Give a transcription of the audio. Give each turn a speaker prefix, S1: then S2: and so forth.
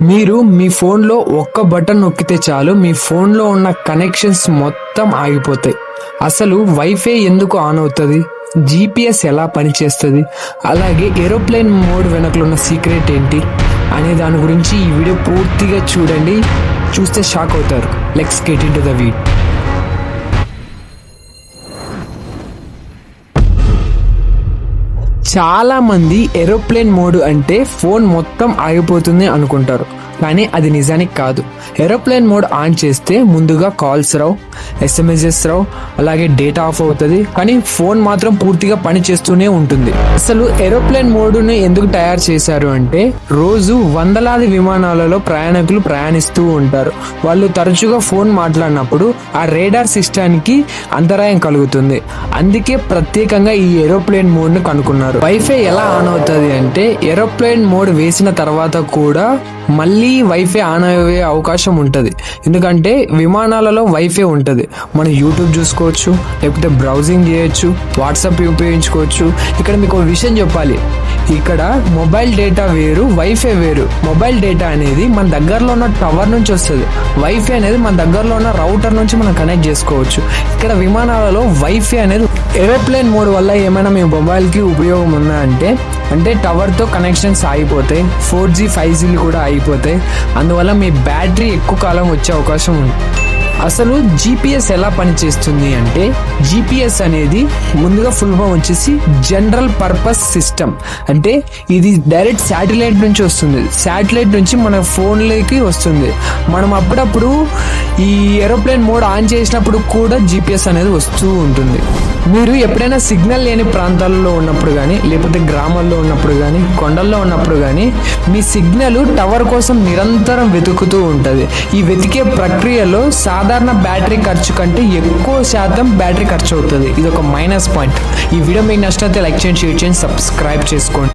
S1: మీరు మీ ఫోన్లో ఒక్క బటన్ నొక్కితే చాలు మీ ఫోన్లో ఉన్న కనెక్షన్స్ మొత్తం ఆగిపోతాయి. అసలు వైఫై ఎందుకు ఆన్ అవుతుంది, జీపీఎస్ ఎలా పనిచేస్తుంది, అలాగే ఏరోప్లేన్ మోడ్ వెనకలు ఉన్న సీక్రెట్ ఏంటి అనే దాని గురించి ఈ వీడియో పూర్తిగా చూడండి. చూస్తే షాక్ అవుతారు. Let's get into the video. చాలా మంది ఏరోప్లేన్ మోడ్ అంటే ఫోన్ మొత్తం ఆగిపోతుంది అనుకుంటారు, కానీ అది నిజానికి కాదు. ఏరోప్లేన్ మోడ్ ఆన్ చేస్తే ముందుగా కాల్స్ రావు, ఎస్ఎంఎస్ఎస్ రావు, అలాగే డేటా ఆఫ్ అవుతుంది, కానీ ఫోన్ మాత్రం పూర్తిగా పని చేస్తూనే ఉంటుంది. అసలు ఏరోప్లేన్ మోడ్ని ఎందుకు తయారు చేశారు అంటే రోజు వందలాది విమానాలలో ప్రయాణికులు ప్రయాణిస్తూ ఉంటారు. వాళ్ళు తరచుగా ఫోన్ మాట్లాడినప్పుడు ఆ రేడార్ సిస్టానికి అంతరాయం కలుగుతుంది. అందుకే ప్రత్యేకంగా ఈ ఏరోప్లేన్ మోడ్ను కనుక్కున్నారు. వైఫై ఎలా ఆన్ అవుతుంది అంటే ఏరోప్లేన్ మోడ్ వేసిన తర్వాత కూడా మళ్ళీ వైఫై ఆన్ అయ్యే అవకాశం ఉంటుంది. ఎందుకంటే విమానాలలో వైఫై ఉంటుంది. మనం యూట్యూబ్ చూసుకోవచ్చు, లేకపోతే బ్రౌజింగ్ చేయొచ్చు, వాట్సాప్ ఉపయోగించుకోవచ్చు. ఇక్కడ మీకు ఒక విషయం చెప్పాలి, ఇక్కడ మొబైల్ డేటా వేరు, వైఫై వేరు. మొబైల్ డేటా అనేది మన దగ్గరలో ఉన్న టవర్ నుంచి వస్తుంది. వైఫై అనేది మన దగ్గరలో ఉన్న రౌటర్ నుంచి మనం కనెక్ట్ చేసుకోవచ్చు. ఇక్కడ విమానాలలో వైఫై అనేది ఏరోప్లేన్ మోడ్ వల్ల ఏమైనా మీ మొబైల్కి ఉపయోగం ఉందా అంటే టవర్తో కనెక్షన్స్ ఆగిపోతాయి, 4G 5G కూడా ఆగిపోతాయి. అందువల్ల మీ బ్యాటరీ ఎక్కువ కాలం వచ్చే అవకాశం ఉంది. అసలు జీపీఎస్ ఎలా పనిచేస్తుంది అంటే జీపీఎస్ అనేది ముందుగా ఫుల్ ఫామ్ వచ్చేసి జనరల్ పర్పస్ సిస్టమ్. అంటే ఇది డైరెక్ట్ శాటిలైట్ నుంచి వస్తుంది. శాటిలైట్ నుంచి మన ఫోన్లోకి వస్తుంది. మనం అప్పుడప్పుడు ఈ ఏరోప్లేన్ మోడ్ ఆన్ చేసినప్పుడు కూడా జీపీఎస్ అనేది వస్తూ ఉంటుంది. మీరు ఎప్పుడైనా సిగ్నల్ లేని ప్రాంతాల్లో ఉన్నప్పుడు కానీ, లేకపోతే గ్రామాల్లో ఉన్నప్పుడు కానీ, కొండల్లో ఉన్నప్పుడు కానీ మీ సిగ్నల్ టవర్ కోసం నిరంతరం వెతుకుతూ ఉంటుంది. ఈ వెతికే ప్రక్రియలో సాధారణ బ్యాటరీ ఖర్చు కంటే ఎక్కువ శాతం బ్యాటరీ ఖర్చు అవుతుంది. ఇది ఒక మైనస్ పాయింట్. ఈ వీడియో మీకు నచ్చితే లైక్ చేయండి, షేర్ చేయండి, సబ్స్క్రైబ్ చేసుకోండి.